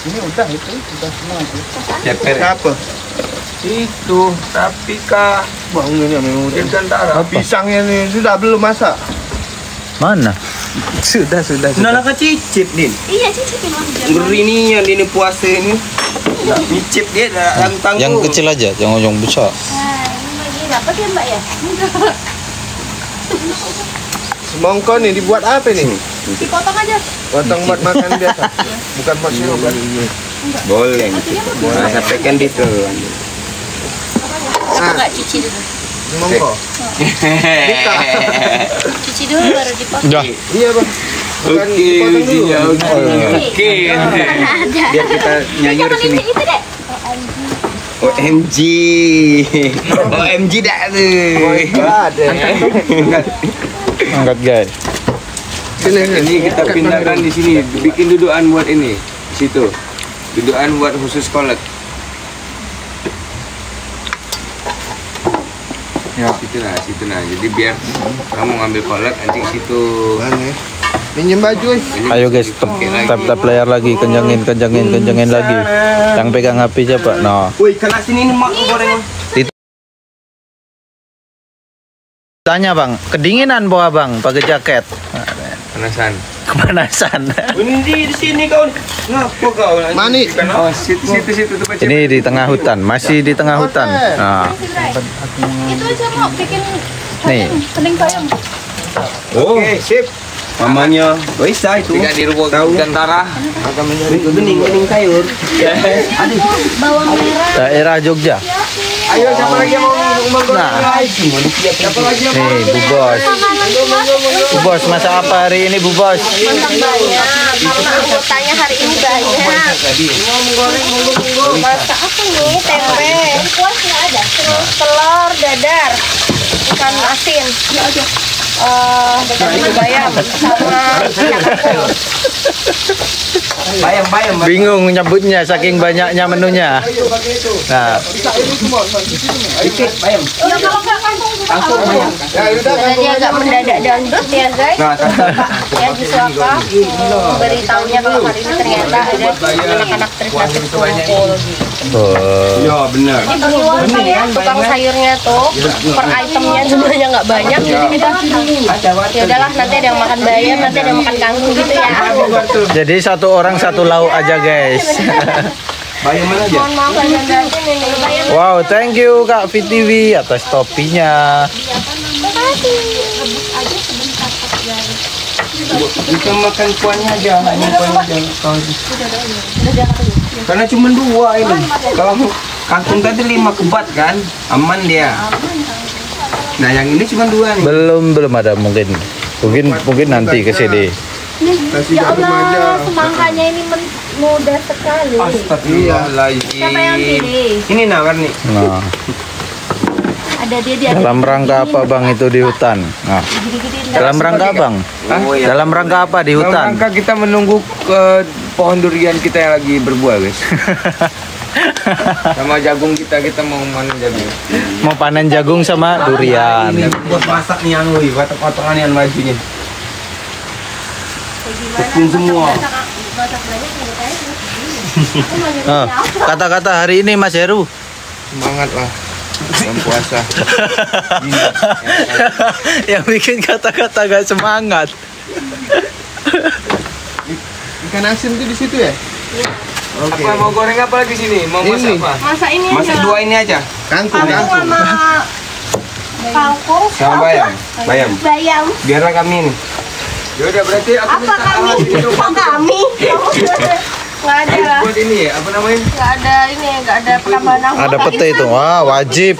Ini udah semua itu. Ceper. Apa? Itu tapi kah Bang ini memang udah. Dirgantara. Pisangnya ini sudah belum masak? Mana? Sudah. Nah, lah cicip din. Iya, cicipin Mas. Ngeri nih yang ini puasa ini. Cicip dia dalam tanggung. Yang kecil aja, jangan yang besar. Nah, ini lagi dapat ya Mbak ya? Semongko nih dibuat apa nih? Dipotong aja. Potong buat makan biasa. Bukan buat nyoba. Boleh. Nah, sampaikan di tuh. Apa enggak cuci dulu? Semongko. Cuci dulu baru dipotong. Udah. Iya bang. Bukan dipotong dulu. Oke. Mana ada? Biar kita nyanyi di sini. Itu deh. OMG. OMG dah tuh. Ada. Angkat guys. Ini kita pindahkan di sini, bikin dudukan buat ini, di situ. Dudukan buat khusus kolek. Ya, situ nah. Jadi biar kamu ngambil kolek nanti ke situ. Mana? Minjem baju. Ayo guys, tap layar lagi, kencengin lagi. Yang pegang HP siapa? Nah. Woi, kena sini nih mak goreng. Tanya bang, kedinginan bawa bang, pakai jaket. Kemanasan? Ini di sini kau. Ngapa kau? Mani. Oh, situ tuh baca. Ini di tengah hutan, masih di tengah hutan. Nah, Itu aja mau bikin nih. kening payung. Oke, sip. Mamanya bisa itu. Tidak di ruang Gantara. Akan mencari bening sayur. Aduh. Bawang merah. Daerah Jogja. Ayo siapa lagi yang mau ngomong Nah. Siapa lagi yang Nih, Bu Bos. Bu Bos, masak apa hari ini Bu Bos? Masak banyak. Karena anggotanya hari ini banyak. Masak apa nih? Tempe. Kuah nggak ada. Terus telur dadar. Ikan asin. Bayam sama bayam. Bingung nyebutnya saking banyaknya menunya. Nah, Dikit bayam. ya kalau nggak kangkung bayam. jadi agak mendadak dangdut ya guys. Nah, Ya justru apa beritahunya kalau hari ini ternyata ada anak-anak Trisakti kumpul. ya benar. Jadi berjuang ya tukang sayurnya tuh per itemnya semuanya nggak banyak jadi kita ya udahlah nanti ada yang makan bayam nanti ada yang makan kangkung gitu ya. jadi satu orang satu lauk aja guys. Bayam mana aja? Mohon maaf lahir dan batin ini bayam. Wow, thank you Kak VTV atas topinya. Terima kasih. Rebus aja sebentar guys. Kita makan kuahnya aja, hanya kuahnya aja. Karena cuma 2 ini. Kalau kangkung tadi 5 kebat kan, aman dia. Nah yang ini cuma 2 nih. Belum ada mungkin nanti ke sini. Ya Allah, semangkanya ini mudah sekali. Astagfirullahaladzim. Siapa yang pilih? Ini nawar nih. Nah, Ada dia dalam rangka apa bang itu di hutan? Nah, dalam rangka bang? Oh, iya. Dalam rangka apa di Dalam hutan? rangka kita menunggu pohon durian kita yang lagi berbuah guys. Sama jagung kita mau panen jagung. Mau panen jagung sama durian. Buat masak nih yang wih, potongan yang majunya. Tepung semua. Oh, kata-kata hari ini Mas Heru. Semangat lah. Yang puasa. Yang bikin kata-kata gak semangat. Ikan asin itu di situ ya? Oke. Apa mau goreng apa lagi sini? Mau masak Ini. apa? Masak ini Masak aja. 2 ini aja. Kangkung. Sama kangkung. Sama bayam. Bayam. Biarlah kami ini. Ya udah berarti aku Apa kami? Apa kami? Nggak ada lah. buat ini ya, apa namanya? Nggak ada ini, nggak ada penambahan anggota. Ada pete itu. Wah, wajib.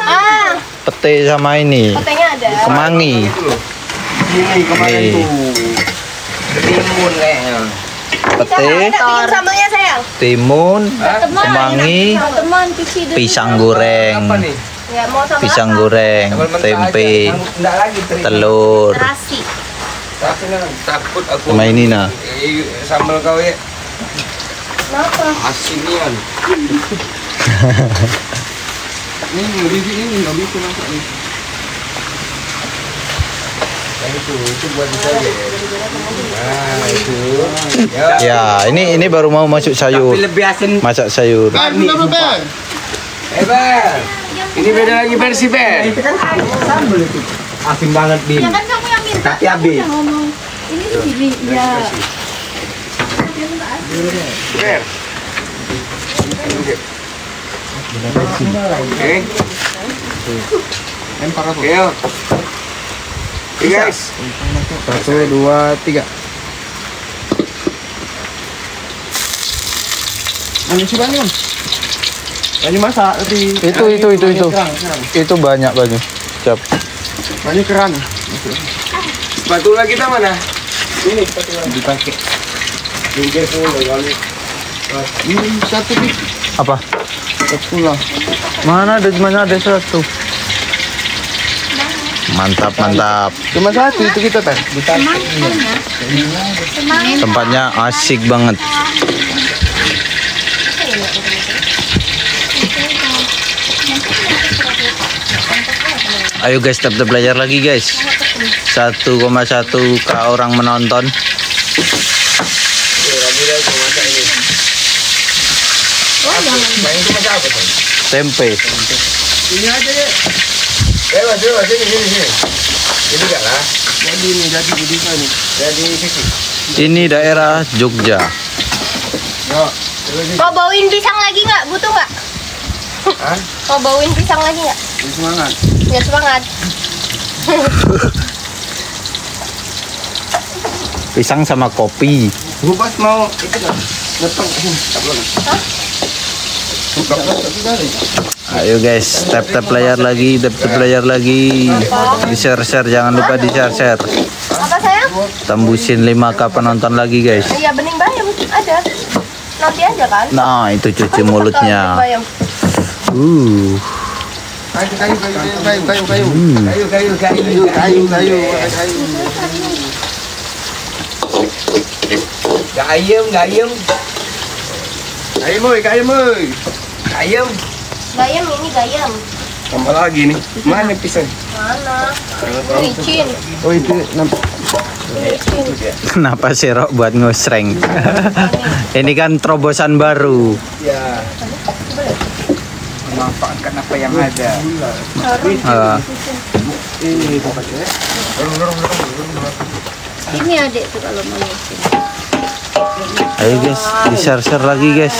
Pete sama ini. Petenya ada. Kemangi. Ini kemarin Nih. tuh. Timun kayaknya. Pete, Bikin sambelnya sayang. timun, Teman, kemangi, teman cuci dulu. pisang goreng, Apa nih? Ya, mau sambal pisang apa? goreng, Sambal mentah tempe, aja. Enggak lagi teri. telur. Terasi. Tapi takut aku. Sama ini nah. Sambal kau ya. Kenapa? Asinian. Ini nggak bisa masak nih. Itu buat bisa aja. Nah, itu. Ya, ini baru mau masuk sayur. Tapi lebih asin. Masak sayur. Bang. Ber. Ini beda lagi versi, Ber. Itu kan sambal itu. Asin banget, Bin. Ya kan kamu yang minta. Tapi habis. Ngomong. Ini di sini. Ya. Ber. Oke. Lempar aku. Oke. Oke, guys. 1, 2, 3. Mana sih Bang? Banyak masak tadi. Itu. Itu banyak banyak. Cap. Banyak keran. Spatula kita mana? Ini spatula dipakai. Pinggir semua kali. Ini satu nih. Apa? Spatula. Mana ada satu. Mantap. Cuma satu itu kita teh. Tempatnya asik banget. Ayo guys, tap player lagi guys. 1,1 k orang menonton. Tempe. Ini aja ya. Sini. Ini enggak lah. Jadi ini jadi bisa nih. Jadi sisi. Ini daerah Jogja. Mau bawain pisang lagi nggak? Butuh nggak? Hah? Mau bawain pisang lagi nggak? Semangat. Ya semangat. Pisang sama kopi. Bubas mau itu kan? Ngetong sini, tak boleh. Hah? Ayo guys, tap player lagi, Di share, jangan lupa di share. Apa sayang? Tembusin 5k penonton lagi guys. Iya bening bayam ada. Nanti aja kan? Nah, itu cuci mulutnya. Bayam. Kayu. Gayem. Ayam. Bayam ini bayam. Tambah lagi nih. Mana pisang? Mana? Licin. Oh itu Kenapa serok buat ngosreng? Ini kan terobosan baru. Ya. Memanfaatkan apa yang ada. Ini adik tuh kalau mau nyusun. Ayo guys, di share lagi guys.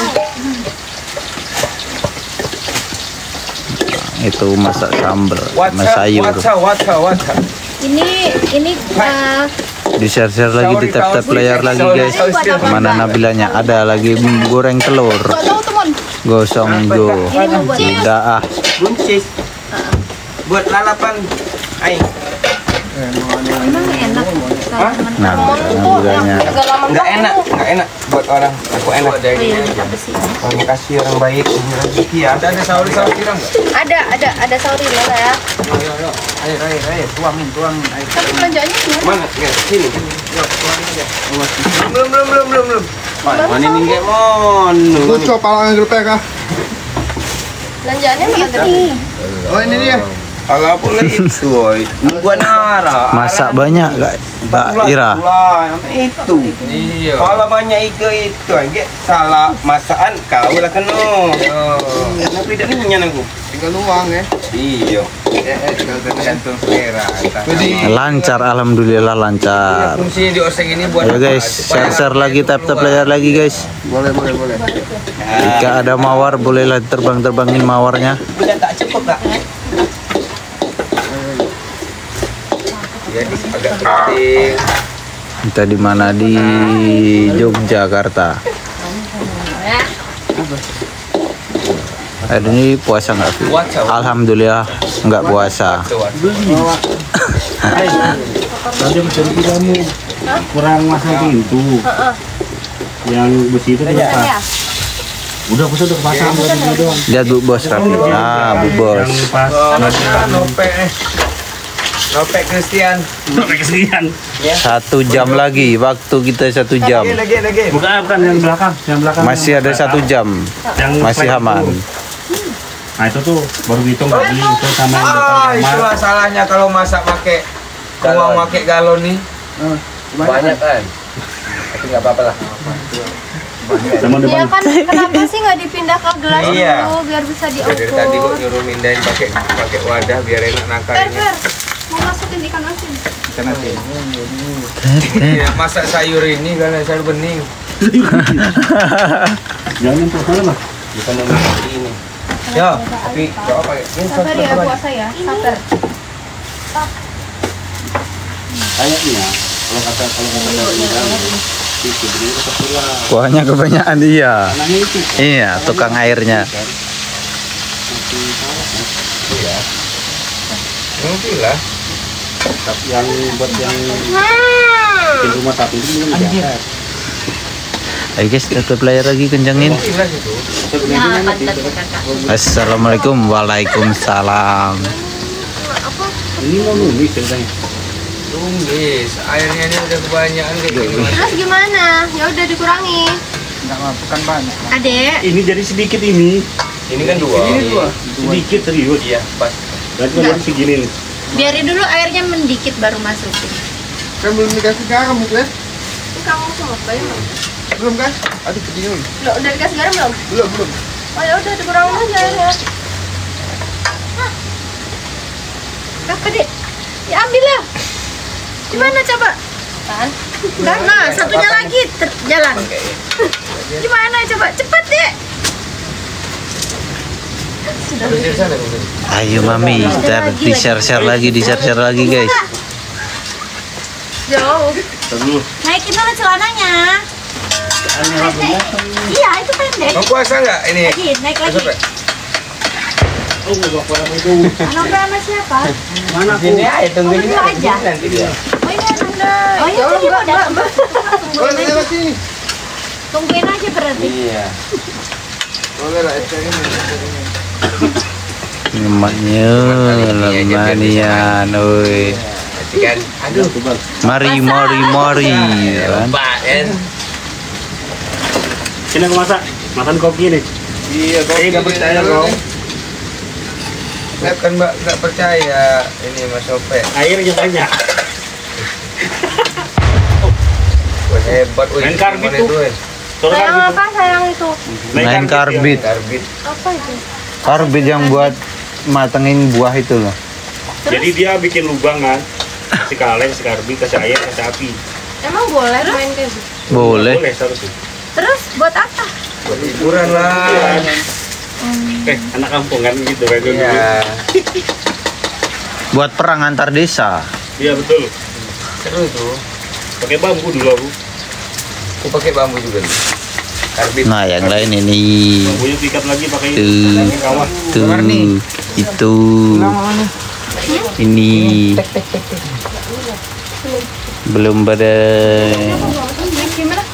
Itu masak sambal sama sayur. What's Ini Di share lagi, di tap player lagi guys. Mana Nabilanya? Ada lagi goreng telur. tahu teman. Gosong go. Tidak ah. buncis. Buat lalapan. Aing. Emang enak. Nah, Nabilanya. Enggak enak buat orang. Aku enak. Terima kasih orang baik. Rezeki ya. Ada sauri tiram enggak? Ada sauri mana ya? Ayo, tuangin. Tapi belanjaannya gimana? Mana? Sini. Belum. Mana ini enggak mon? lucu palang grupnya kah? Belanjaannya mana? Oh ini dia. Kalau apa lagi itu, boy? Buat nara. Masak banyak gak Ira? Itu. Iya. Kalau banyak itu enggak salah masakan kau lah kena. Tapi tidak nyenyan aku. Tinggal nuang ya. Iya. Tinggal tergantung selera. Lancar, alhamdulillah lancar. Fungsinya di oseng ini buat Ayo guys, share lagi, tap player lagi guys. Boleh. Jika ada mawar bolehlah terbangin mawarnya. Bukan tak cepet tak? Jadi agak penting. Kita di mana? Di Yogyakarta. Hari ini puasa nggak Fi? Alhamdulillah nggak puasa. Tadi mencari kamu kurang masang pintu. Yang besi itu lepas. Udah kepasang doang. Lihat Bu Bos rapi. Nah, Bu Bos. Nopek Christian. 1 jam lagi, waktu kita 1 jam. Lagi. Bukan yang belakang, Masih ada 1 jam. Masih aman. Nah itu tuh baru hitung tadi itu sama yang depan kamar. Itulah salahnya kalau masak pakai Kalau pakai galon nih banyak kan. Tapi nggak apa-apa lah. Sama Ya depan. kan, kenapa sih nggak dipindah ke gelas Iya. dulu biar bisa Dari tadi kok diukur? nyuruh mindahin pakai wadah biar enak nakarnya. Mau masukin ikan asin? Ya, masak sayur ini kan sayur bening. Jangan yang sana lah. Bukan yang seperti ini. Ya, tapi coba pakai. Ini Sabar ya puasa ya, sabar. Kayaknya kalau kata Kuahnya kebanyakan dia. anaknya itu Iya, tukang airnya. Mungkin lah. tapi yang buat yang di rumah satu itu belum diangkat. Ayo guys, tetap layar lagi kencangin. Mungkin lah itu. Nah, pantat kakak. Assalamualaikum, waalaikumsalam. Ini mau nulis ceritanya. Tumis, airnya ini udah kebanyakan kayak gini. Mas. Terus gimana? Ya udah dikurangi. Adek, Ini jadi sedikit ini. Ini kan dua. Sedikit serius. Iya, pas. Berarti jadi segini nih. Biarin dulu airnya mendikit baru masukin. Kan belum dikasih garam itu ya? ini kamu sama bayar belum? Belum kan? Aduh kecil. Lo udah dikasih garam belum? Belum. Oh ya udah dikurangin aja airnya. Kakak dek, ya ambil lah. Gimana coba? Kan? Nah, satunya lagi jalan. Gimana coba? Cepet dek. Terus di sana mungkin. Ayo mami, di-share lagi guys. Jauh. Terus Naikin dulu celananya. Iya, itu pendek. Mau puasa nggak ini? Lagi, naik lagi. Masuk, Pak? oh enggak pernah itu. Ananda sama siapa? Mana aku? Sini aja tunggu Oh, ini berdua aja. nanti dia. Oh ini Ananda. Oh iya, tadi mau datang. Boleh lewat sini. Tungguin aja berarti. Iya. Boleh lah, ini. Lemaknya, lemanian, oi. Nanti kan, aduh, Mari, kan? Pak kan. Sini aku makan kopi nih. Iya, kok nggak percaya kau? Saya kan mbak nggak percaya ini Mas Sope. Airnya banyak. Wah hebat, wih. Main karbit Gimana tuh. itu, weh? Sayang apa? Sayang itu. Main karbit. Karbit. Apa itu? Karbit yang buat matengin buah itu loh. Jadi dia bikin lubang kan. Kasih kaleng, kasih karbit, kasih air, kasih api. Emang boleh main kayak gitu? Boleh. Boleh seharusnya. Terus buat apa? Buat hiburan lah. Anak kampung kan gitu kan dulu. Iya. Buat perang antar desa. Iya betul. Seru tuh. Pakai bambu dulu aku. Aku pakai bambu juga nih. Karbit. Nah, yang lain ini. Bambunya diikat lagi pakai Tuh. kawat. Tuh, itu. Ini. Belum pada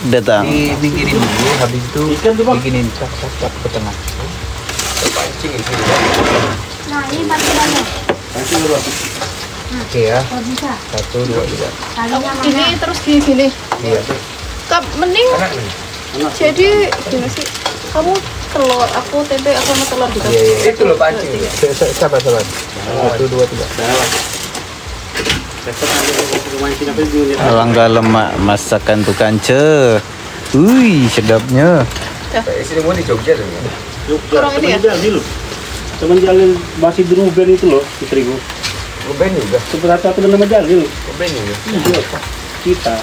datang. Bikinin dulu, habis itu Ikan tuh bang. Bikinin cap ke tengah. pancing itu. Nah, ini pantulannya. Kasih dulu. Oke ya. Oh, bisa. 1, 2, 3. Talinya mana? Ini terus gini. Iya. Kak, mending Enak nih. jadi gimana sih? Kamu telur, aku tempe, aku sama telur gitu. Iya. Itu loh pancing. Sabar. 1, 2, 3. Alangkah lemak masakan tukang ce. Wih, sedapnya. Sini mau di Jogja tuh. Kurang ini ya? Teman Jalil masih di Ruben itu loh, istriku. Ruben juga. Sebenarnya aku nama Jalil. Ruben juga. Iya, kita.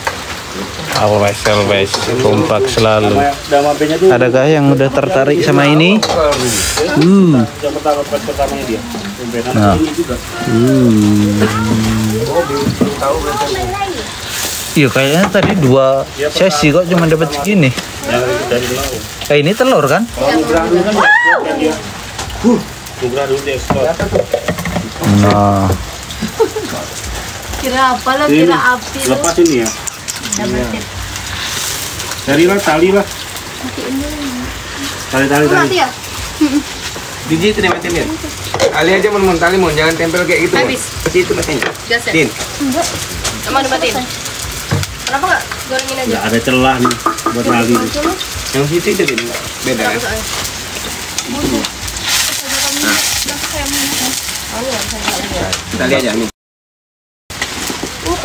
Always, kompak selalu. Nama B-nya tuh. Adakah yang udah tertarik sama ini? Yang pertamanya dia. Ruben Nah. ini juga. Tahu berarti. Iya, kayaknya tadi 2 sesi kok cuma dapat segini. Yang dari laut. Ini telur kan? Kalau nugrah dulu kan dia dia. Nugrah dulu dia ekspor. Nah, Kira apa lo? Ini, Kira api lo? lepas ini ya. Carilah tali lah. Tali. Mati ya? Biji itu dimatiin ya. Ali aja mau tali mau jangan tempel kayak gitu. Habis. Itu matiin. Gas ya? Din. Emang dimatiin? Kenapa nggak gorengin aja? Nggak ada celah nih buat tali. Yang situ itu Din. Beda kan? Tali aja nih.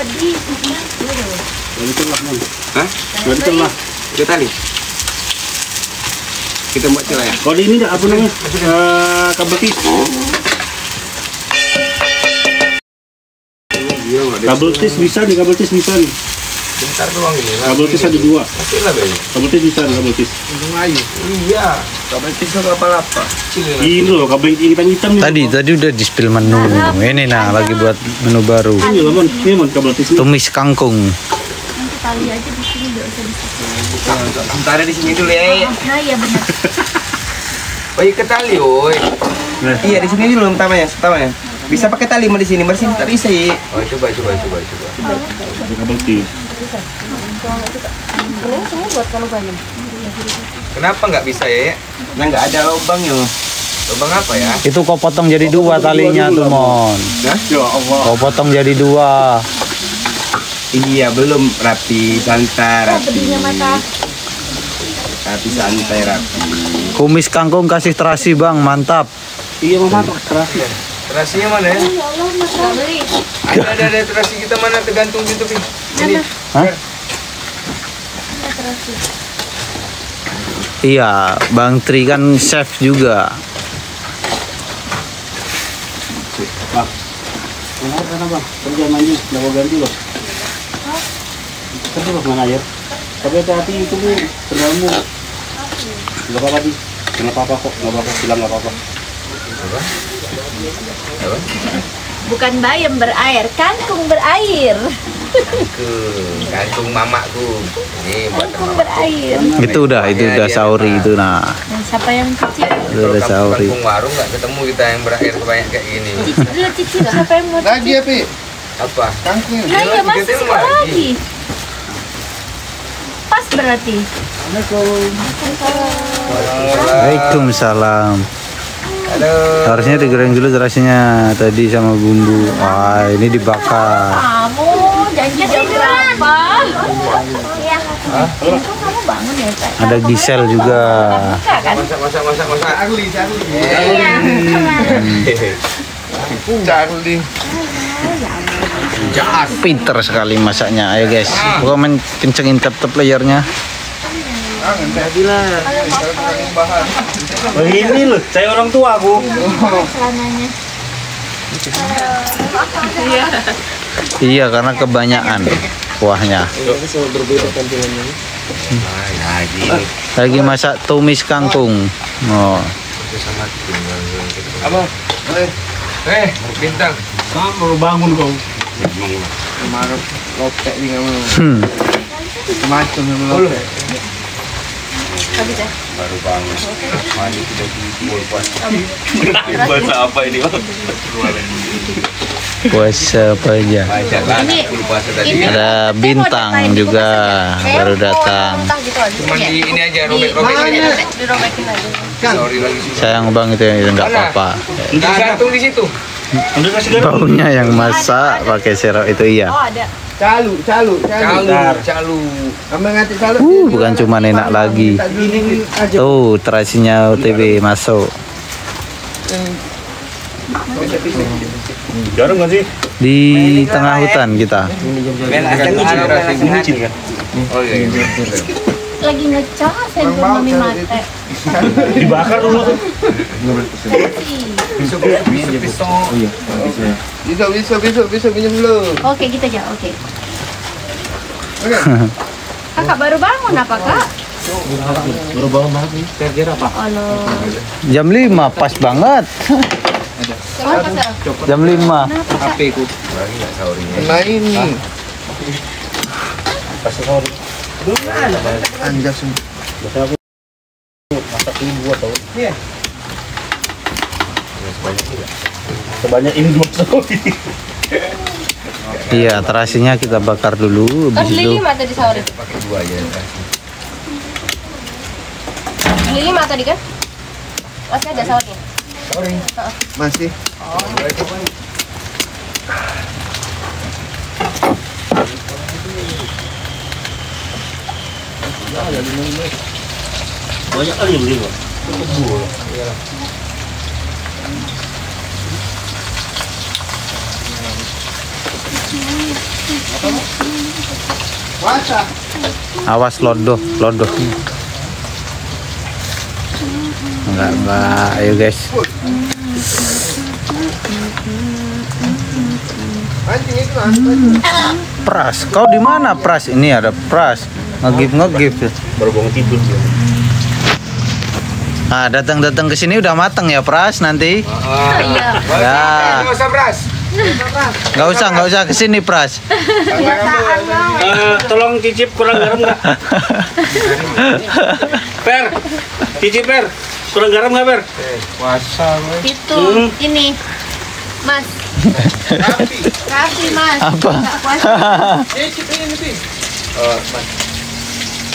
tadi. Dari tengah nih. Hah? Dari tengah. Itu tali. Kita buat celah ya. Kalau ini enggak apa namanya? Kabel tis. Kabel tis bisa nih, kabel tis bisa nih. Bentar doang ini. Kabel tis ada 2. Kecil lah Bang. Kabel tis bisa nih, kabel tis. Iya. Kabel tis itu apa-apa. Ini loh, kabel hitam-hitam nih. Tadi udah di spill menu. Ini nah lagi buat menu baru. Ini loh, Man. Ini Man kabel tis. Tumis kangkung. Nanti tali aja di sini enggak usah di situ. Sementara di sini dulu ya. Nah, iya benar. Oh iya ke tali, oi. Iya di sini dulu pertamanya. Bisa pakai tali di sini tak bisa ya. Oh coba. Kabel tis. Ini semua buat kalau banyak. Kenapa nggak bisa ya? Nah nggak ada lubangnya. Lubang apa ya? Itu kau potong jadi 2 talinya tuh, Mon. Nah, Ya Allah. Kau potong jadi 2. iya belum rapi, santai rapi. Bedinya mata. Rapi santai rapi. Kumis kangkung kasih terasi, Bang. Mantap. Iya, Mama terakhir. Terasinya mana ya? Ya Allah, Mas beli. Ada terasi kita mana tergantung gitu, Pi. Ini. Hah? Iya, Bang Tri kan chef juga. Bang. Kenapa, Bang? Kerja mandi, udah mau ganti loh. Kerja loh mana air. Tapi hati-hati itu Bu, kendalmu. Enggak apa-apa, Bi. Enggak apa-apa kok, enggak apa-apa, bilang enggak apa-apa. Bukan bayam berair, kangkung berair. Kangkung mamaku. Ini buat Kangkung berair. Itu udah sauri itu nah. Nah, siapa yang cicip? Itu udah sauri. Kangkung warung nggak ketemu kita yang berakhir banyak kayak gini. Cicip dulu, cicip. Siapa yang mau Lagi ya, Pi. Apa? Kangkung. Nah, iya masih Kita sekali lagi. Pas berarti. Waalaikumsalam. Halo. Harusnya digoreng dulu terasinya tadi sama bumbu. Wah, ini dibakar. Kamu janji jam berapa? Iya. Kok kamu bangun ya, Pak? Ada Gisel juga. Buka kan? Masak. Charlie. Iya. Charlie. Pinter sekali masaknya. Ayo guys, bukan main kencengin tap-tap layarnya. Oh, ini loh, saya orang tua, Bu. Celananya. Iya, karena kebanyakan kuahnya. Lagi masak tumis kangkung. Oh, Apa? Bintang. Baru bangun kau. Kemarin lopek nih kamu. Macam yang lopek. Baru bangun. Mandi tidak tidur puasa. Puasa apa ini, Bang? puasa apa aja. Puasa tadi. Ada bintang juga baru datang. Cuma di ini aja robek-robek aja. Dirobekin aja. Sorry lagi sih. Sayang Bang itu nggak apa-apa. Gantung di situ. Udah kasih garam. Baunya yang masak pakai serok itu iya. Oh ada. Calu. Calu. Kamu ngerti calu? Bukan cuma enak lagi. Tak gini aja. Tuh terasinya OTB masuk Garam nggak sih? di tengah hutan kita. Oh iya. Lagi ngecas handphone mami mate. Dibakar dulu tuh. Bisa minum dulu. Oke, kita aja. Oke. Oke. Kakak baru bangun apa, Kak? Baru bangun banget nih. Kira-kira apa? Allah. Jam 5 pas banget. Jam 5. HP ku. Lagi enggak sahurnya. Nah ini. Kasih sahur. Anjas. Biasa aku masak ini buat tau. Iya. Sebanyak ini 2 sahur. Iya, terasinya kita bakar dulu Kan habis itu. 5 tadi sahur. Pakai 2 aja. Beli 5 tadi kan? Masih ada sahurnya. Masih. Banyak kali beli kok. Puasa. Awas lodoh. Enggak, ayo guys. Anjing itu anjing. Pras, kau di mana Pras? Ini ada Pras. Ngegip. Baru bangun tidur dia. Ah, datang ke sini udah mateng ya Pras nanti. Iya. Ya. Nggak usah beras. Nggak usah ke sini Pras. Tolong cicip kurang garam nggak? Per, cicip Per, kurang garam nggak Per? Puasa. Itu ini Mas Raffi Mas. Apa? Nggak puasa.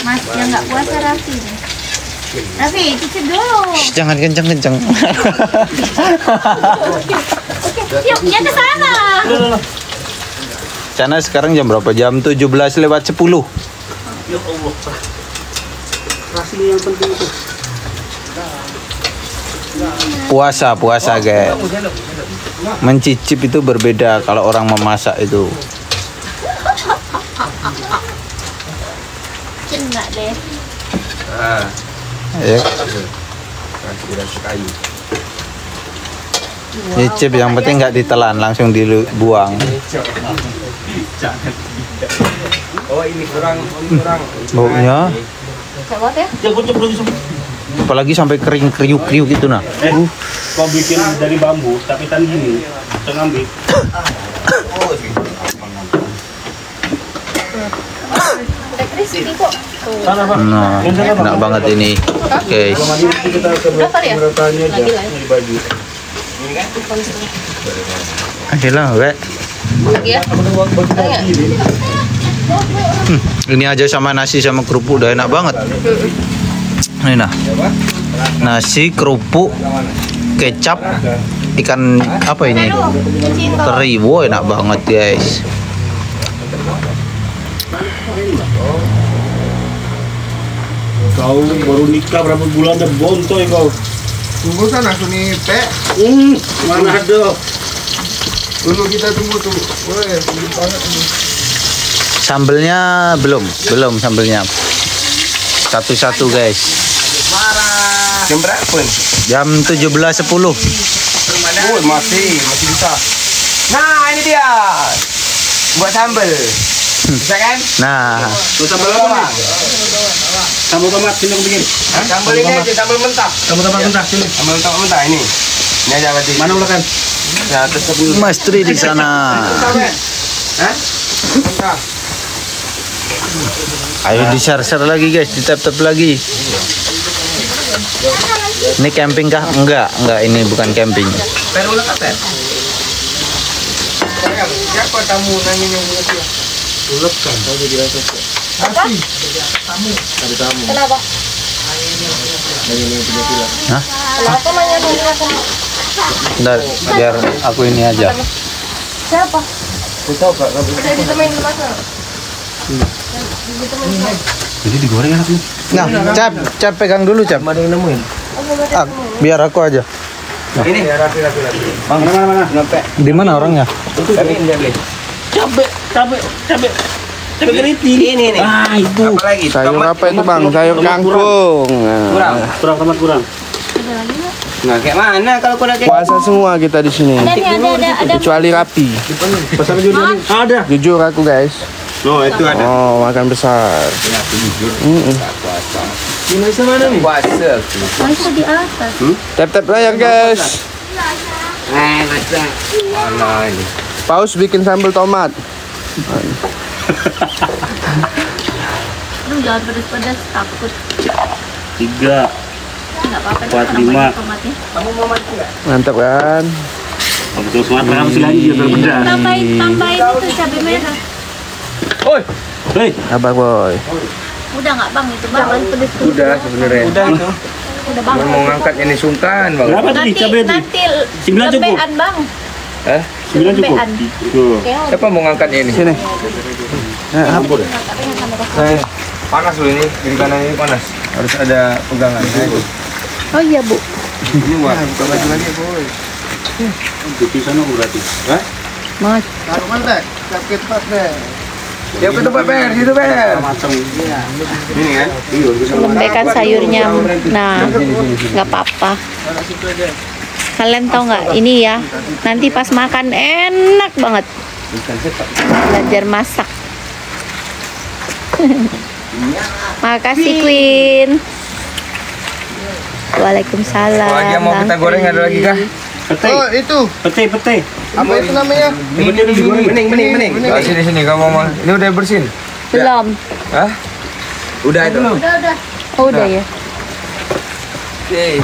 Mas yang nggak puasa Raffi. Raffi cicip dulu. Shh, jangan kenceng-kenceng. Yuk dia ke sana. Sana sekarang jam berapa? Jam 17:10. Ya Allah. Rasanya yang penting itu. Puasa guys. Mencicip itu berbeda kalau orang memasak itu. Kena deh. Ah, Ya. kasih kayu. Nyicip yang penting nggak ditelan, langsung dibuang. Oh ini kurang. Baunya, Sewot ya? Ya gue coba dulu. apalagi sampai kering kriuk-kriuk gitu nah. Kau bikin dari bambu, tapi tan gini, kita ngambil. Udah crispy kok. Sana Pak. Nah, enak banget ini, guys. Kita Udah kali ya? bertanya aja Lagi lah ya. di baju. Akhirnya, wek. Lagi ya? Ini aja sama nasi sama kerupuk udah enak banget. Ini nah, nasi kerupuk kecap ikan apa ini? Teri, wow enak banget guys. Kau baru nikah berapa bulan dan bontoy kau. Tunggu sana suni Pe. Mana ada? Dulu kita tunggu tuh. Woi, belum banget ini. Sambelnya belum sambelnya. Satu-satu guys. Jam berapa nih? Jam 17:10. Oh, masih bisa. Nah, ini dia. Buat sambal. Bisa kan? Nah, Tuh sambal apa nih? Sambal tomat sini aku bikin. Sambal ini aja, sambal mentah. Sambal tomat mentah sini. Sambal mentah ini. Ini aja berarti. Mana ulekan? Ya, terus sebelum. Mas Tri di sana. Hah? Mentah. Ayo di share lagi guys, di tap lagi. Ini camping kah? Enggak, ini bukan camping. Perlu lah kan? Siapa tamu nanya yang begitu? Ulekan tahu jadi apa? Apa? Ada tamu. Kenapa? Nanya yang punya pila. Hah? Kenapa nanya dulu aku? Bentar, biar aku ini aja. Siapa? Kau tahu Kak, Udah ditemenin ke pasar. Jadi digoreng enak nih. Nah, Cap pegang dulu, Cap. ada yang nemuin. Ah, biar aku aja. Ini ya rapi. Bang, mana? Sampai. Di mana orangnya? Tapi ini dia beli. Cabe keriting. Ini nih. Ah, itu. Apa lagi? Sayur Tomat apa itu Bang? Sayur kangkung. kurang. Tomat kurang. Nah, kayak mana kalau kau kayak Puasa semua kita di sini. Ada. Kecuali Rapi. Pasar jujur nih. Ada. Jujur aku guys. Oh, itu ada. Oh, makan besar. Ini mana nih? Puasa. Itu di atas. Tap layar guys. Masa. Mana ini? Paus bikin sambal tomat. Aduh jangan pedas-pedas takut. 3, Enggak apa-apa. 4, 5. Tomatnya. Mantap kan? Betul semangat kamu sih lagi biar berbeda. Tambahin itu cabai merah. Oi. Hei, Apa boy? Udah nggak bang itu bang? Jangan pedas. Udah sebenarnya. Udah itu. Udah bang. Mau ngangkat ini sungkan, Bang. berapa tadi cabai tadi? Nanti 9 cukup. lebean bang. Hah? 9 cukup. Lebean. Tuh. Siapa mau ngangkatnya ini? Sini. Panas loh ini, kiri kanan ini panas. Harus ada pegangan. Nah, itu. Oh iya bu. Ini buat. Buka baju lagi boy. Di sana berarti. Hah? Mas. Taruh mana? Cap ketat deh. Ya ke tempat Per, situ Per. Ini kan? Lembekkan sayurnya. Nah, nggak apa-apa. Kalian tahu nggak ini ya? Nanti pas makan enak banget. Belajar masak. Makasih Queen. Waalaikumsalam. Kalau lagi yang mau kita goreng ada lagi kah? Oh, itu. Pete. Apa itu namanya? Bening. Sini kamu mau. Ini udah bersin. Belum. Hah? Udah itu. Oh, udah ya. Oke.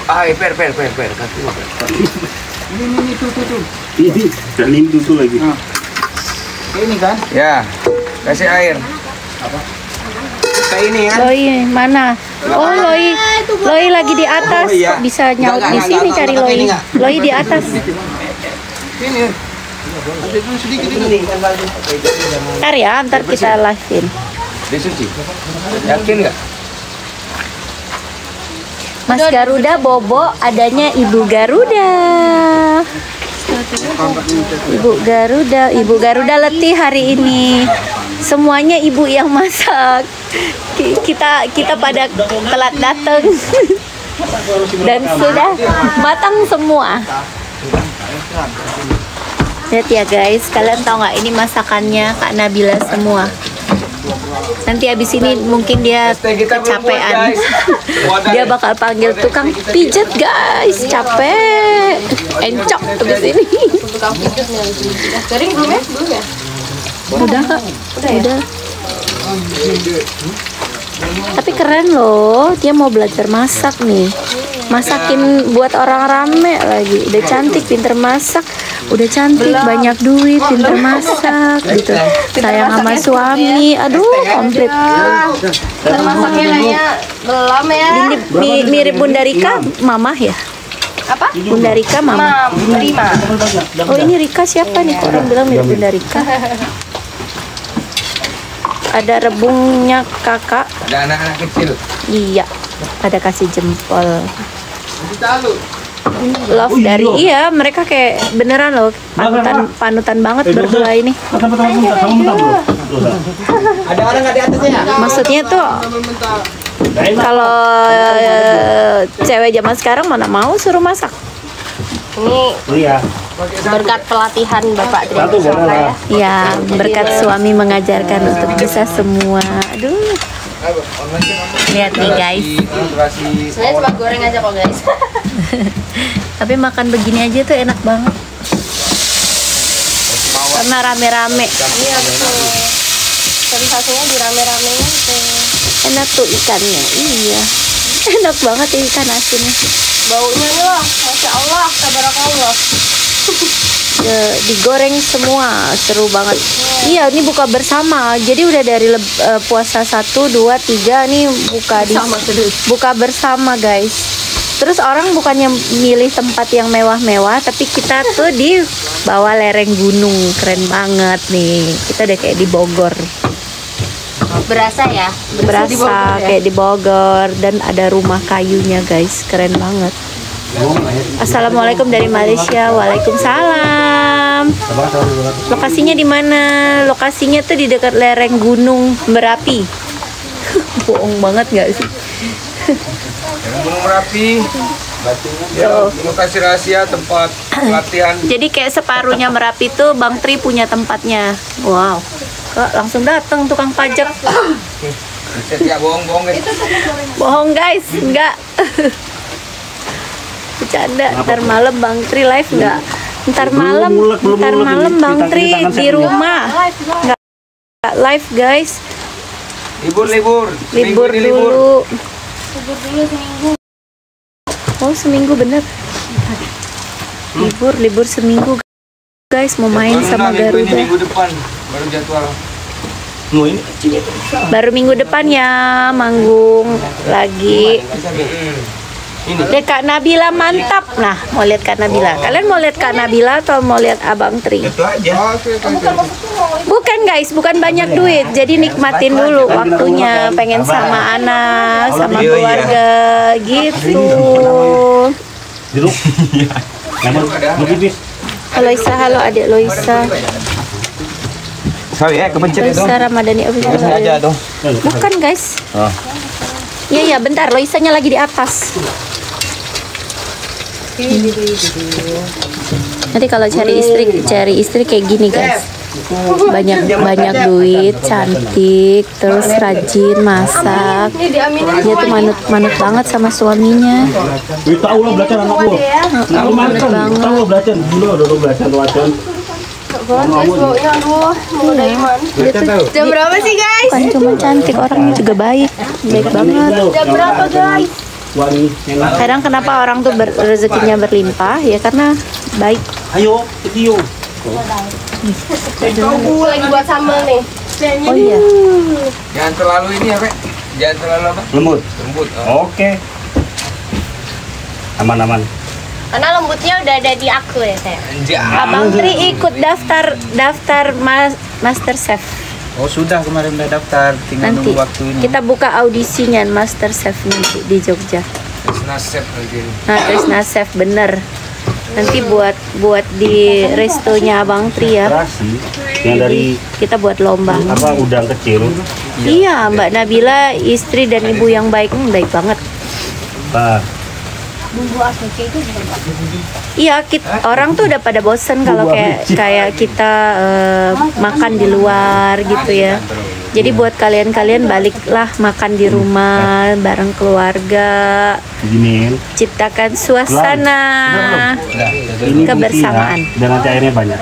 Per. Kasih mau. Ini tuh. Ini dan lindu tuh lagi. Ini kan? Ya. Kasih air. Kayak ini kan? Loi mana? Oh, Loi lagi di atas. Oh, iya. Kok bisa nyaut di sini cari Loi? Loi di atas. Ini. Ada dulu sedikit ini. Ntar ya, ntar kita live-in. Disuci. Yakin nggak? Mas Garuda bobo adanya Ibu Garuda. Ibu Garuda letih hari ini. Semuanya ibu yang masak. Kita pada telat datang. Dan sudah matang semua. Lihat ya guys, kalian tahu nggak ini masakannya Kak Nabila semua. Nanti habis ini mungkin dia kecapean. Dia bakal panggil tukang pijat guys, capek. Encok habis ini. Tukang pijat nih. Garing belum ya? Belum ya? Udah Kak, udah. Tapi keren loh, dia mau belajar masak nih. Masakin buat orang rame lagi. Udah cantik, pinter masak. Udah cantik, banyak duit, pinter masak gitu. Sayang sama suami. Aduh, komplit. Dan masaknya kayaknya belum ya. Mirip Bunda Rika, Mamah ya? Apa? Bunda Rika, Mama. Rima. Oh, ini Rika siapa nih? Kok orang bilang mirip Bunda Rika? Ada rebungnya kakak. Ada anak-anak kecil. Iya, ada kasih jempol. Tahu. Love dari iya, mereka kayak beneran loh panutan banget berdua ini. Ada orang nggak di atasnya? Maksudnya tuh kalau cewek zaman sekarang mana mau suruh masak. Ini berkat pelatihan Bapak Tri Suara ya. Ya, berkat suami mengajarkan untuk bisa semua. Aduh. Lihat nih guys. Sebenarnya cuma goreng aja kok guys. Tapi makan begini aja tuh enak banget. Karena rame-rame. Iya betul. Sensasinya dirame-ramein tuh. Enak tuh ikannya. Iya. Enak banget ya ikan asinnya. Baunya nih loh, Masya Allah, tabarakallah. Digoreng semua, seru banget. Iya, ini buka bersama. Jadi udah dari puasa 1, 2, 3 nih buka bersama guys. Terus orang bukannya milih tempat yang mewah-mewah, tapi kita tuh di bawah lereng gunung. Keren banget nih. Kita udah kayak di Bogor. Berasa ya? Berasa di Bogor, ya? kayak di Bogor. Dan ada rumah kayunya guys. Keren banget. Assalamualaikum dari Malaysia. Waalaikumsalam. Lokasinya di mana? Lokasinya tuh di dekat lereng Gunung Merapi. Bohong banget nggak sih? Gunung Merapi. Ya, lokasi rahasia tempat pelatihan. Jadi kayak separuhnya Merapi tuh Bang Tri punya tempatnya. Wow. Kok langsung datang tukang pajak. Ya bohong-bohong guys. Bohong guys, enggak. Bercanda, ntar malam Bang Tri live enggak? Ntar malam Bang Tri di rumah. Enggak live guys. Libur. Libur Ini dulu. Libur dulu seminggu. Oh, seminggu bener. Libur seminggu guys, mau main sama Garuda. Minggu depan baru jadwal. Baru minggu depan ya manggung lagi. Lihat Kak Nabila mantap. Nah, mau lihat Kak Nabila. Kalian mau lihat Kak Nabila atau mau lihat Abang Tri? Itu aja. Bukan guys, bukan banyak duit. Jadi nikmatin dulu waktunya. Pengen sama anak, sama keluarga gitu. Lebih Halo Isa, halo adik Loisa. Sorry kepencet itu. Puasa Ramadhani official. Sengaja tuh. Bukan guys. Oh. Iya bentar, Loisanya lagi di atas. Nanti kalau cari istri kayak gini guys. Banyak duit, cantik, terus rajin masak. Dia tuh manut banget sama suaminya. Tahu lah belajar anak gua. Manut banget. Tahu belajar dulu, belajar tuacan. Dia tuh Jam berapa sih guys? bukan cuma cantik, orangnya juga baik banget. Jam berapa guys? Kadang kenapa orang tuh rezekinya berlimpah ya karena baik. Ayo, video. Aku lagi buat sambal nih. Oh iya. Jangan terlalu ini ya, Pak. Jangan terlalu apa? Lembut. Lembut. Oke. Aman. Karena lembutnya udah ada di aku ya saya. Abang Tri ikut daftar Master Chef. Oh sudah kemarin udah daftar, tinggal Nanti nunggu waktu ini. kita buka audisinya Master Chef nanti di Jogja. Nasib lagi. Nah, Trisna Chef bener. Nanti buat di restonya Abang Tri ya. Terasi yang dari Kita buat lomba. apa udang kecil. Iya, Mbak Nabila istri dan ibu yang baik, baik banget. Nah, Iya, orang tuh udah pada bosen kalau kayak kita makan di luar gitu ya. Jadi buat kalian baliklah makan di rumah bareng keluarga, beginiin. ciptakan suasana Ini kebersamaan. buktinya, dan nanti airnya banyak.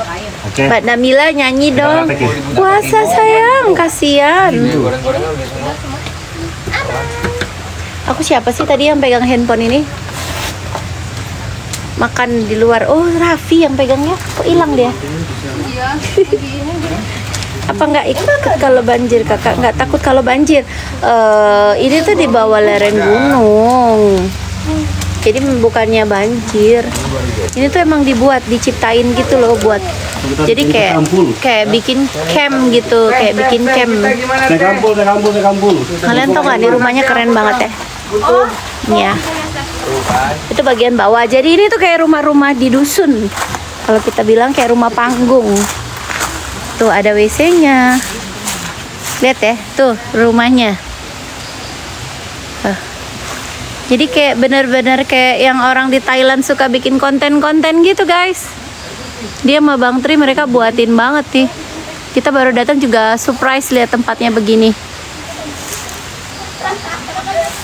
Oke. Mbak Namila nyanyi dong. Puasa sayang, kasihan. Aku siapa sih tadi yang pegang handphone ini? Makan di luar. Oh, Raffi yang pegangnya. Kok hilang dia? Apa nggak ikut kalau banjir, kakak? Nggak takut kalau banjir? Ini tuh di bawah lereng gunung. Jadi bukannya banjir. Ini tuh emang diciptain gitu loh buat. Jadi kayak bikin camp gitu, kayak bikin camp. Saya kampul. Kalian tau nggak? Nih rumahnya keren banget ya. Nih ya. Itu bagian bawah. Jadi ini tuh kayak rumah-rumah di dusun. Kalau kita bilang kayak rumah panggung. Tuh ada WC-nya. Lihat ya, tuh rumahnya. Jadi kayak bener-bener kayak yang orang di Thailand suka bikin konten-konten gitu guys. Dia sama Bang Tri mereka buatin banget nih. Kita baru datang juga surprise lihat tempatnya begini.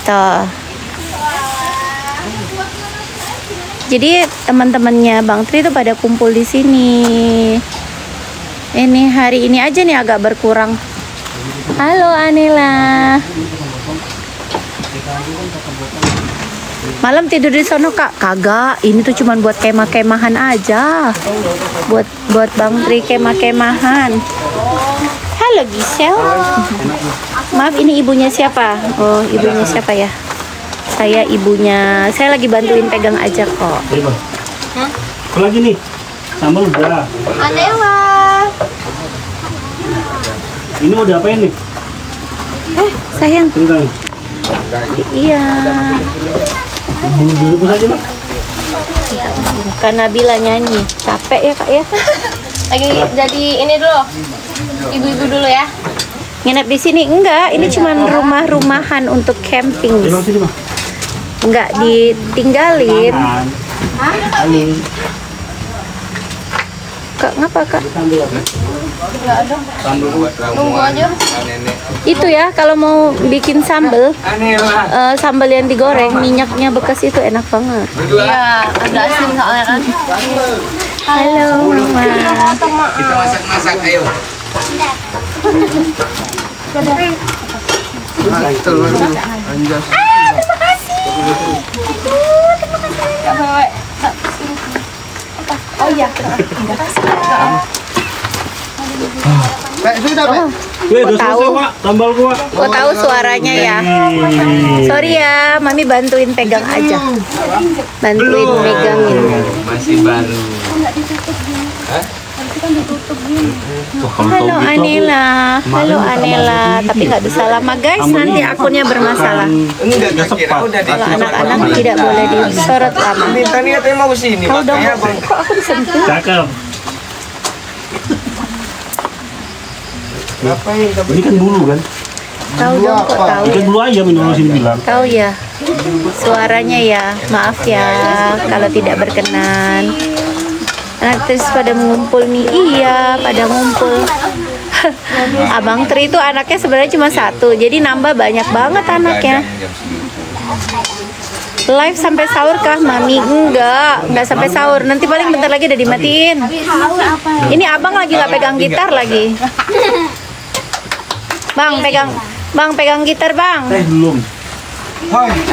Tuh. Jadi teman-temannya Bang Tri itu pada kumpul di sini. Ini hari ini aja nih agak berkurang. Halo Anila. Malam tidur di sono kak? Kagak. Ini tuh cuman buat kemah-kemahan aja. Buat Bang Tri kemah-kemahan. Halo Gisel. Maaf ini ibunya siapa? Oh ibunya siapa ya? Saya ibunya. Saya lagi bantuin pegang aja kok. Apa lagi nih? Sambal udah. Anela. Ini udah apain nih? Sayang. Tunggu. Iya. Bulu saja Mak. Kak Nabila nyanyi. Capek ya kak ya? Lagi jadi ini dulu. Ibu-ibu dulu ya. Nginep di sini enggak? Ini cuman rumah-rumahan untuk camping. Tolong sini Mak. Enggak ditinggalin. Kak, ngapa kak? Tunggu aja. Itu ya, kalau mau bikin sambal, sambal yang digoreng, minyaknya bekas itu enak banget. Iya, ada asin soalnya kan. Halo Mama. Kita masak-masak ayo. Anjas. Terima kasih. Oh iya, terima kasih. Pak, sudah, Pak. Udah selesai Mak, sambal gua. Kok tahu suaranya ya? Sorry ya, Mami bantuin pegang aja. Bantuin megangin. Masih baru. Halo Anela, halo Anela. Tapi nggak bisa lama guys, nanti akunnya bermasalah. Enggak kira udah Kalau anak-anak tidak boleh disorot lama. Tadi katanya mau sini Kau dong, makanya Bang. kok aku disentuh? Cakep. Ini kan bulu kan? Tahu dong kok tahu. Ikan bulu ayam ini orang sini bilang. Tahu ya. Suaranya ya. Maaf ya kalau tidak berkenan. Anak terus pada ngumpul nih. Iya, pada ngumpul. Abang Tri itu anaknya sebenarnya cuma satu. Jadi nambah banyak banget anaknya. Live sampai sahur kah, Mami? Enggak sampai sahur. Nanti paling bentar lagi udah dimatiin. Ini abang lagi nggak pegang gitar lagi. Bang pegang gitar bang. Belum.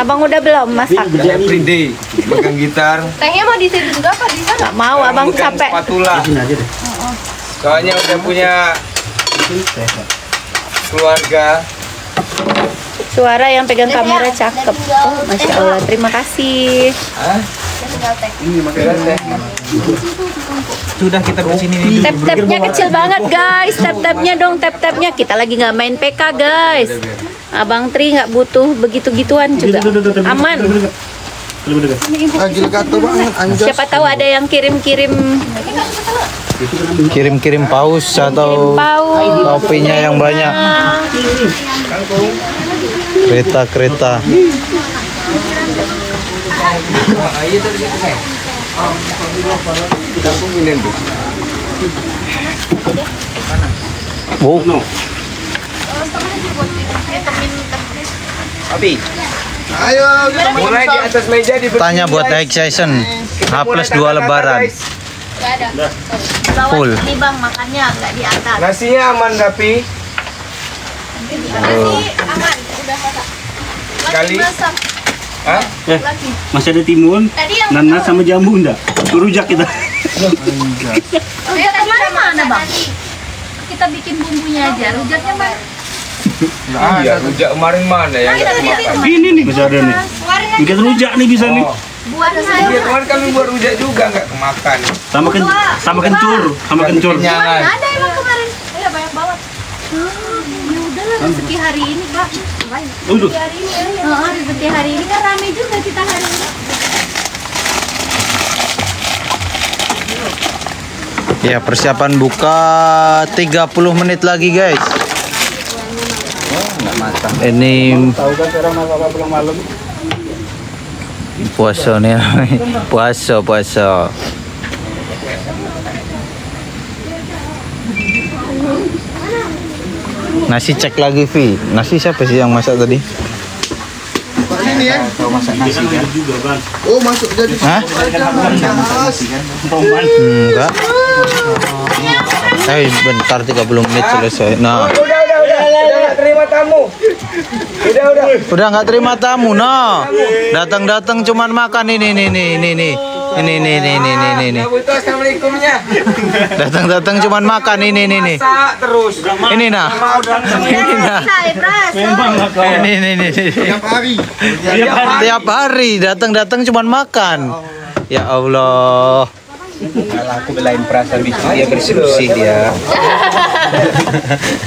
Abang udah belum masak? Everyday pegang gitar. Tehnya mau di situ juga apa di sana? Nggak mau, abang Bukan capek. spatula. Sini aja deh. Soalnya udah punya keluarga. Suara yang pegang kamera cakep. Oh, Masya Allah, terima kasih. Ini makan teh. Sudah kita kesini nih. Tap-tapnya kecil banget guys. Tap-tapnya dong, tap-tapnya. Kita lagi nggak main PK guys. Abang Tri nggak butuh begitu-gituan juga. Aman. Lagi legato banget, anjos. Siapa tahu ada yang kirim-kirim Kirim-kirim paus atau paus. topinya yang banyak. Kereta-kereta. Oh, Abi, Ayo, kita main mulai di atas meja di tanya buat high season. H plus 2 lebaran. Nggak ada. Full. Ini bang makannya nggak di atas. Nasinya aman tapi Nasi aman, udah masak. Kali. Masak. Hah? Masih ada timun, Tadi yang nanas sama jambu enggak? Rujak kita. Rujak kemarin mana bang? Kita bikin bumbunya aja. Rujaknya mana? Iya, rujak kemarin mana yang nggak kemakan? Ini nih masih ada nih. Bikin rujak nih bisa nih. Buat saya. Iya, kemarin kami buat rujak juga nggak kemakan. Sama kencur. Kenyangan. Ada emang kemarin. Iya banyak banget. Ya udahlah rezeki hari ini kak. Udah. Hari ini ya. Rezeki hari ini kan rame juga kita hari ini. Ya, persiapan buka 30 menit lagi, guys. Ini Tahu kan sekarang apa pulang malam? puasa nih. Puasa. Nasi cek lagi, Vi. Nasi siapa sih yang masak tadi? Pak ini ya. Tahu masak nasi kan juga, Bang. Oh, masuk jadi. Hah? Enggak. Bentar 30 menit selesai. Nah, Udah nggak terima tamu. Udah. udah nggak terima tamu. No. Datang cuman makan ini. Kamu itu assalamualaikumnya. Datang cuman makan ini. Masak terus. Ini nah. Ini nah. Memang lah kau. Ini. Tiap hari. Tiap hari datang cuman makan. Ya Allah. Aku belain perasaan bisnis dia bersih dia.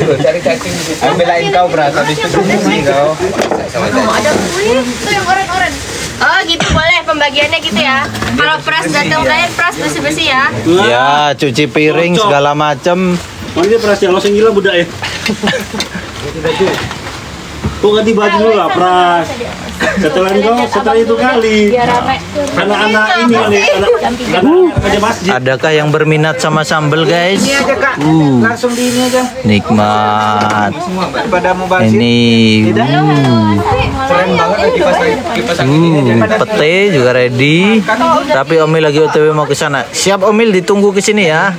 Cari cacing di situ. Belain kau perasaan bisnis bersih kau. Ada kuih tuh yang oren-oren. Oh gitu boleh pembagiannya gitu ya. Kalau pras datang kalian pras bersih-bersih ya. Ya, cuci piring segala macem. Mana dia perasaan langsung gila budak ya. Kok ganti baju dulu lah, Pras. Setelah itu kali. Biar rame. Anak-anak ini kali, anak kerja masjid. Adakah yang berminat sama sambal, guys? Langsung di ini aja. Nikmat. Pada mau bahas Ini keren banget kipas angin. pete juga ready. Tapi Omil lagi OTW mau ke sana. Siap Omil, ditunggu ke sini ya.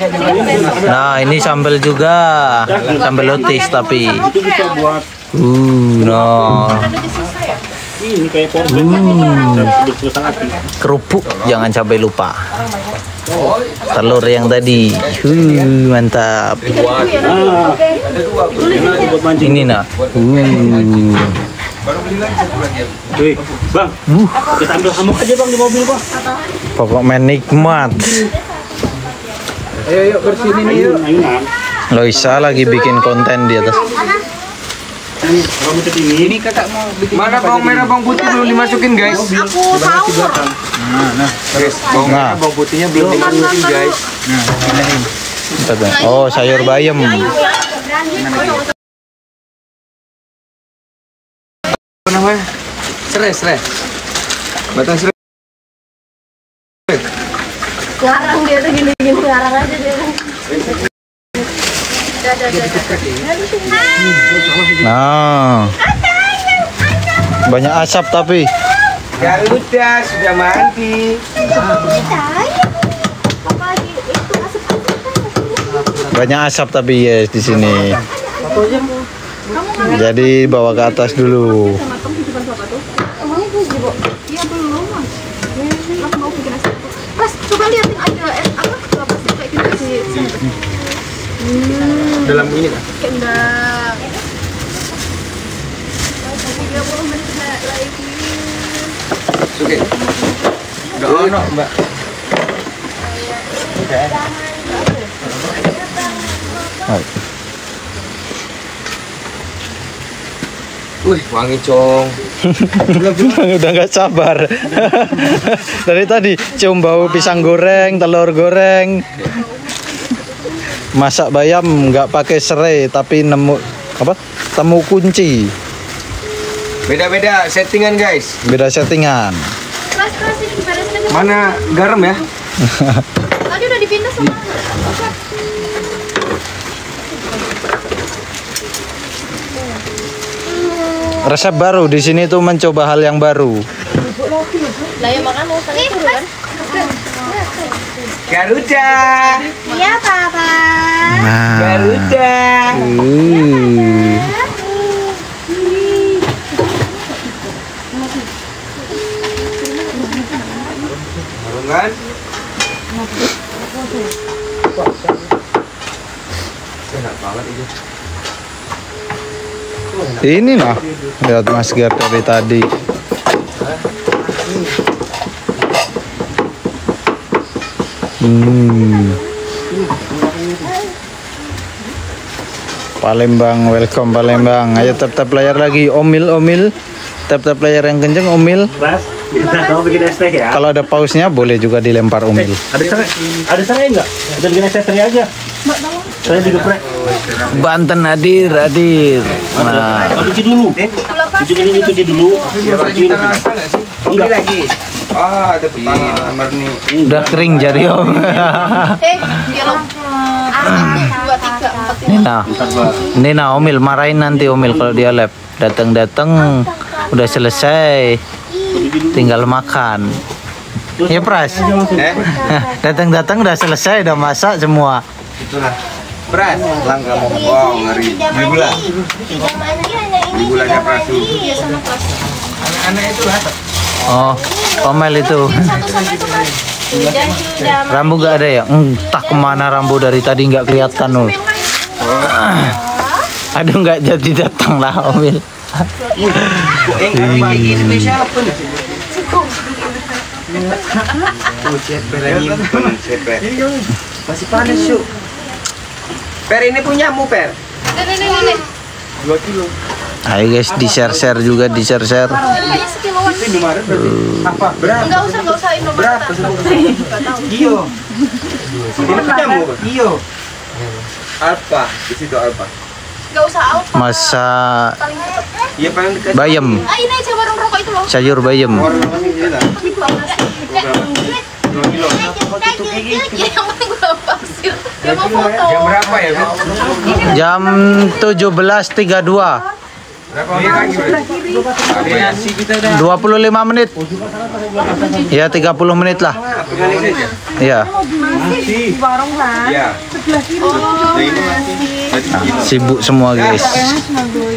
Nah, ini sambal juga. Sambal lotis tapi. Itu bisa buat No. ini kayak porsi. Kerupuk jangan sampai lupa. Telur yang tadi. Mantap. Ah, buat mancing. Ini nak. Wih, Bang, kita ambil hamuk aja Bang di mobil Bang. Pokoknya nikmat. Ayo bersini nih yuk. Ayunan. Loisa lagi bikin konten di atas. Kalau mencet ini Kakak mau bikin mana bawang merah bawang putih belum dimasukin guys. Aku sahur. Guys, bawang merah bawang putihnya belum dimasukin guys. Oh, sayur bayam. Apa namanya? Serai. Batang serai. Larang dia tuh gini-gini, larang aja dia. Nah, banyak asap tapi. Ya udah, sudah mandi. Banyak asap tapi yes di sini. Jadi bawa ke atas dulu. Mas, coba liatin ada apa plastik kayak gitu sih. Dalam ini kan? Enggak. 30 menit lagi. Oke. Enggak ono, Mbak. Wih, wangi cong. Udah nggak sabar. Dari tadi cium bau pisang goreng, telur goreng. Masak bayam nggak pakai serai tapi nemu apa? Temu kunci. Beda-beda settingan, guys. Beda settingan. Mas, ini beresin. Mana garam ya? Tadi udah dipindah sama Ustaz. Resep baru di sini tuh mencoba hal yang baru. Lah ya makan mau tadi itu kan. Garuda. Iya, Papa. Nah. Garuda. Kan? Enak banget itu. Ini nah, lihat Mas Gar dari tadi. Palembang, welcome Palembang. Ayo tap layar lagi, omil. Tap layar yang kenceng, omil. Kamu bikin es teh ya? Kalau ada pausnya boleh juga dilempar omil. Ada serai enggak? Kita bikin es teh aja. Saya digeprek. Banten hadir. Nah, Cuci dulu. Cuci dulu. Enggak lagi. Ah, ada kamar nih. udah kering jari om. Dia langsung 2, 3, 4. Ini nah omil marahin nanti omil kalau dia lab. Datang udah selesai. Tinggal makan. Ya Pras. Datang udah selesai, udah masak semua. Itulah. Beras, langka mau. Wow, ngeri. Beli gula. Beli gulanya Prasu. Anak-anak itu lah. Oh, Omel itu. Rambu gak ada ya? Entah kemana rambu dari tadi nggak kelihatan loh. Aduh nggak jadi datang lah Omil. Ini siapa nih? Masih panas yuk. Per ini punyamu Per. Nih. 2 kilo. Ayo guys, di-share juga, di-share. Kayaknya sekiloan. Apa? Berapa? Enggak usah Indomaret. Iyo. Ini punyamu? Iyo. Alfa, di situ Alfa. Enggak usah out. Masa Paling dekat. Iya paling dekat. bayam, Ini aja warung rokok itu loh. sayur bayam. Orang ini lah. 2 kilo. Ya, yang penting gue pasir. Dia mau foto. Jam berapa ya? Jam 17.32. Berapa lagi? Nasi kita udah. 25 menit. Ya 30 menit lah. Ya. Iya. Sibuk semua guys.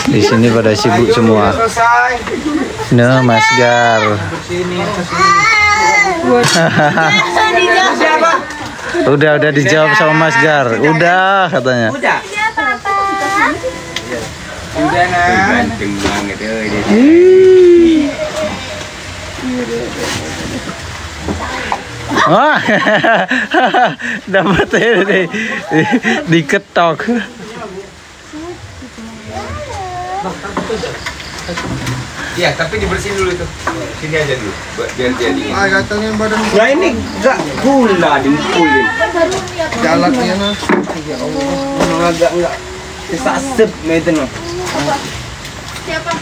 Di sini pada sibuk semua. Nah, Mas Gar. Udah dijawab sama Mas Gar. Udah katanya. Udah. Udah nah. Ganteng banget dia. Wah, dapat ini diketok. Iya, tapi dibersihin dulu itu. Sini aja dulu, biar dia dingin. Ah, gatalnya badan Nah ini enggak gula dimukulin. jalannya nah. Memang agak enggak Sesasep itu no.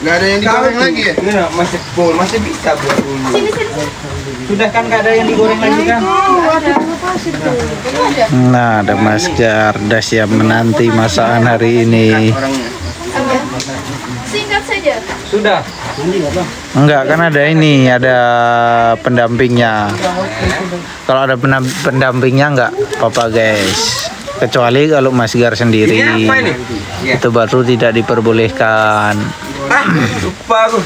Nggak ada yang digoreng lagi ya? Iya, masih full, masih bisa buat dulu. Sudah kan nggak ada yang digoreng lagi kan? Nah, ada Mas Jardas yang menanti masakan hari ini. Orangnya. Singkat saja. Sudah. Enggak, kan ada ini, ada pendampingnya. Kalau ada pendampingnya enggak apa-apa guys. Kecuali kalau Mas Gar sendiri, Ini apa ini? itu baru tidak diperbolehkan. Lupa aku.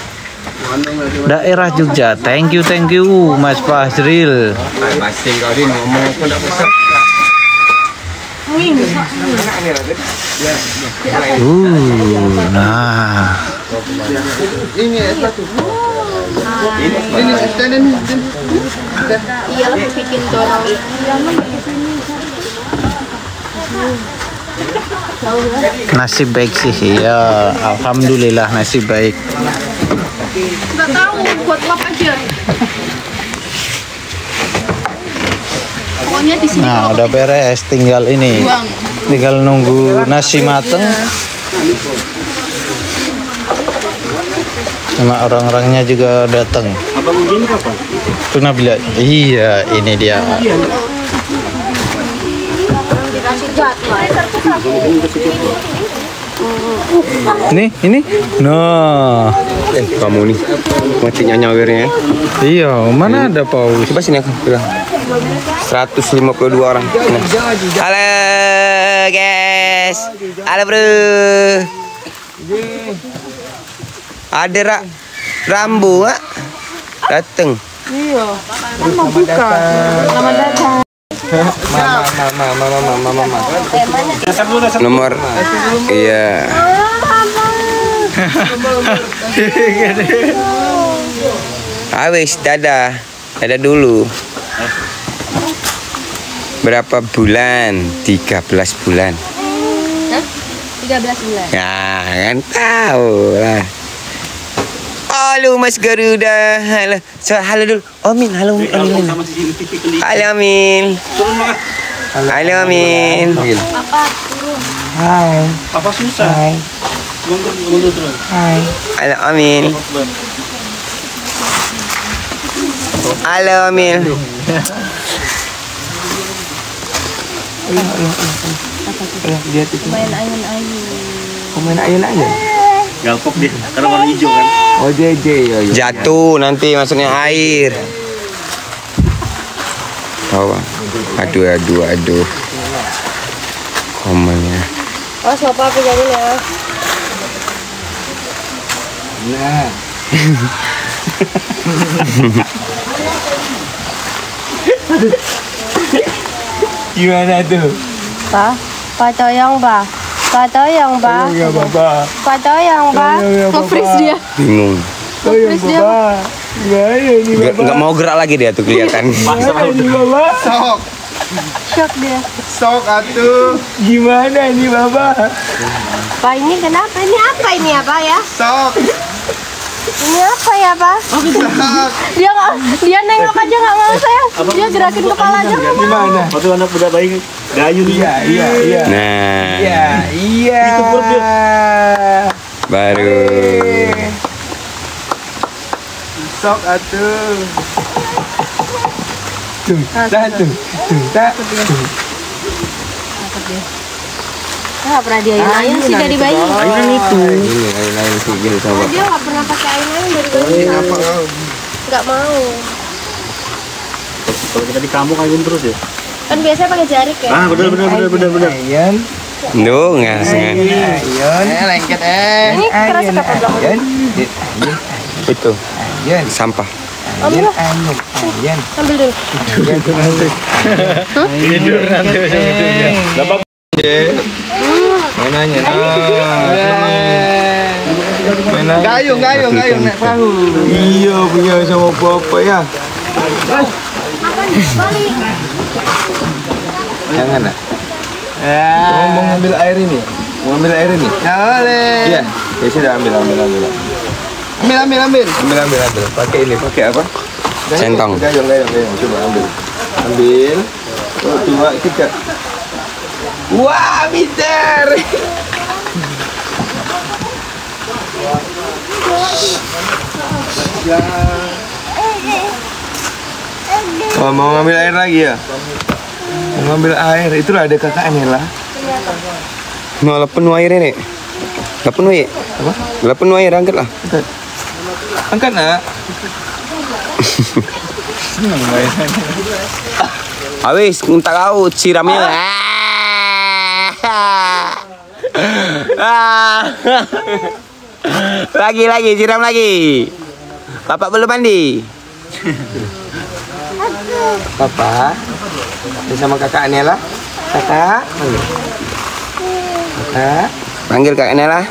Daerah Jogja, thank you Mas Fazril. Masing kau ini ngomong aku enggak bisa. Nah, Ini es batu. Ini es teh ini. Iyalah bikin dorong. nasib baik sih ya, alhamdulillah nasib baik. Nggak tahu, buat lap aja. Pokoknya di sini Nah, udah beres, tinggal ini, tinggal nunggu nasi mateng. Sama orang-orangnya juga datang. Abang begini apa? Tuh Nabila, iya ini dia. dikasih jadwal. Ini, nah, Kamu nih, matinya nyawirnya. iya, mana ada paus? Coba sini aku bilang. 152 orang. Nah. Halo guys. Halo bro. Ada Rambo dateng. Iya. Kan mau buka. Selamat datang. Mama. Nomor. Iya. Awis, dadah dulu. Berapa bulan? 13 bulan. 13 bulan. Ya, kan tahu lah. Halo Mas Garuda. Halo dulu. Amin. Halo Amin. Halo Amin. Halo Amin. Papa turun. Hai. Apa susah? Hai. Mundur terus. Hai. Halo Amin. Halo Amin. Lihat itu. Main ayun-ayun. Komen ayun-ayun. Galpok dia, karena warna hijau kan. Oh JJ. Jatuh nanti masuknya air. Oh, aduh. Komennya. Awas Papa pegangin ya. Nah. Gimana tuh? Pak Toyong, Pak. Pak Toyong, Pak. Ya Bapak. Pak Toyong, Pak. Nge-freeze dia. Bingung. Nge-freeze dia. Nggak mau gerak lagi dia tuh kelihatan. Sok. Shock dia. Sok atuh. Gimana ini Bapak? Pak ini kenapa? Ini apa ini ya, Pak ya? Sok. Ini apa ya, Pak? Sok. Dia nengok aja nggak mau saya. Dia gerakin kepala aja nggak mau. Gimana? Waktu anak udah bayi gayu nih. Iya. Nah. Iya. Itu perut dia. Baru. Sok atuh. Nggak pernah dia ayun sih dari bayi. Ayunan itu. Ini ayun sih gini coba. Dia nggak pernah pakai ayun dari bayi. Kenapa kau? Nggak mau. Kalau kita di kampung ayun terus ya. Kan biasanya pakai jarik ya. Ah, benar. Ayun. Duh, nggak. Lengket Ini kerasa apa belakang? Itu. Sampah. Ambil lah. Ambil dulu. Tidur nanti ujung-ujungnya. Mainannya. Gayung naik perahu. Iya punya sama bapak ya. Balik. Jangan nak. Mau ngambil air ini? Mau ambil air ini? Ya boleh. Iya. Ya sudah ambil. Ambil. Pakai ini, pakai apa? Centong. Gayung. Coba ambil. Ambil. 1, 2, 3. Wah, pintar. Oh, mau ngambil air lagi ya? Mau ngambil air, itulah ada kakaknya lah. Mau penuh air ini. Gak penuh ya? Apa? Gak penuh air, angkat lah. Angkat nak. Habis, minta kau siramnya. Lagi, siram lagi. Bapak belum mandi. Papa, bersama kakak Nela. Kakak, panggil kakak Nela.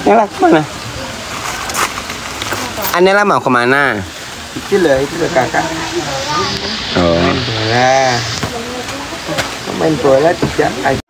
Nela kemana? Nela mau kemana? Itulah kakak. Oh, bola. Main bola tidak.